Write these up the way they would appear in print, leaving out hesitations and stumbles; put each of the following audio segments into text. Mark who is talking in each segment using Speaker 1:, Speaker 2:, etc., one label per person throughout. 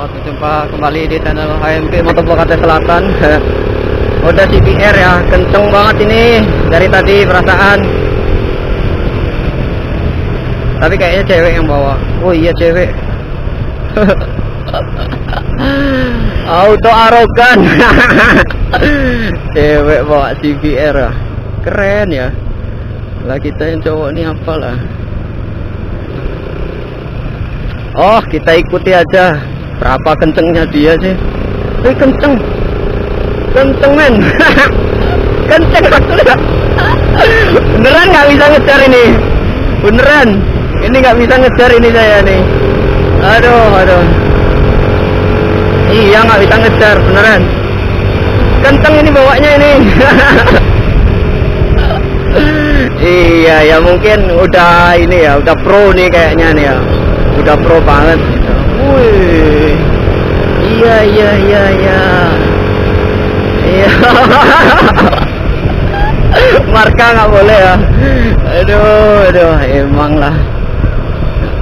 Speaker 1: Jumpa kembali di channel HMP Motovlog Aceh Selatan. Udah CBR ya, kenceng banget ini dari tadi perasaan. Tapi kayaknya cewek yang bawa. Oh iya cewek. Auto arogan. Cewek bawa CBR ya. Keren ya. Lah kita yang cowok ini apalah. Oh, kita ikuti aja. Berapa kencengnya dia sih? Wih, kenceng. Kenceng men. Kenceng aku lihat. Beneran nggak bisa ngejar ini. Beneran. Ini nggak bisa ngejar ini saya nih. Aduh. Iya nggak bisa ngejar beneran. Kenceng ini bawanya ini. Iya ya mungkin udah ini ya, udah pro nih kayaknya nih ya. Udah pro banget gitu. Wih. Iya. Iya. Marka nggak boleh ya. Aduh, emang lah.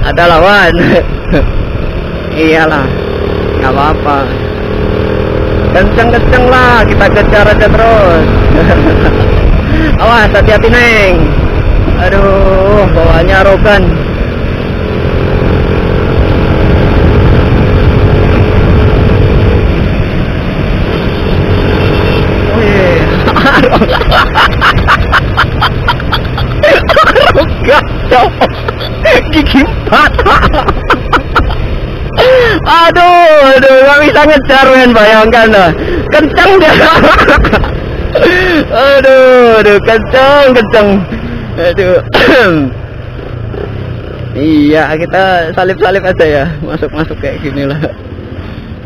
Speaker 1: Ada lawan. Iyalah. Nggak apa-apa. Kenceng lah, kita kejar aja terus. Awas, hati-hati Neng. Aduh, bawaannya arogan. Gigi 4. Aduh, nggak bisa ngejar men, bayangkan lah. Kenceng dia. Aduh, kenceng. Aduh. Iya, kita salip-salip aja ya, masuk kayak gini lah.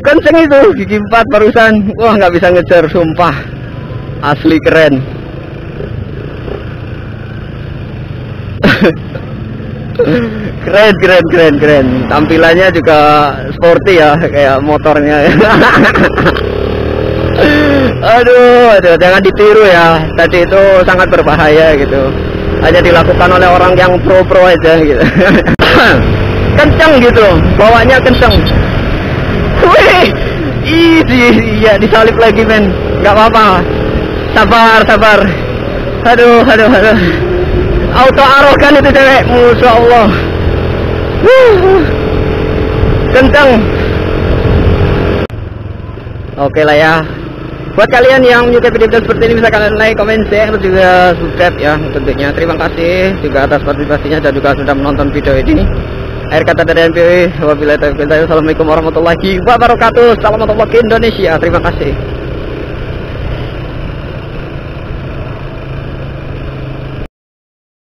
Speaker 1: Kenceng itu, gigi 4 barusan. Wah, nggak bisa ngejar, sumpah. Asli keren. Keren. Tampilannya juga sporty ya, kayak motornya. Aduh, jangan ditiru ya. Tadi itu sangat berbahaya gitu. Hanya dilakukan oleh orang yang pro aja gitu. Kenceng gitu, bawanya kenceng. Wih, iya disalip lagi men. Nggak apa-apa. Sabar. Aduh. Auto arogan itu cewek, masya Allah. Kenceng. Oke lah ya. Buat kalian yang menyukai video seperti ini, bisa kalian like, comment, share, juga subscribe ya tentunya. Terima kasih juga atas partisipasinya dan juga sudah menonton video ini. Akhir kata dari MPW, wabillahi taufiq wal hidayah. Assalamualaikum warahmatullahi wabarakatuh. Salam motovlog Indonesia. Terima kasih.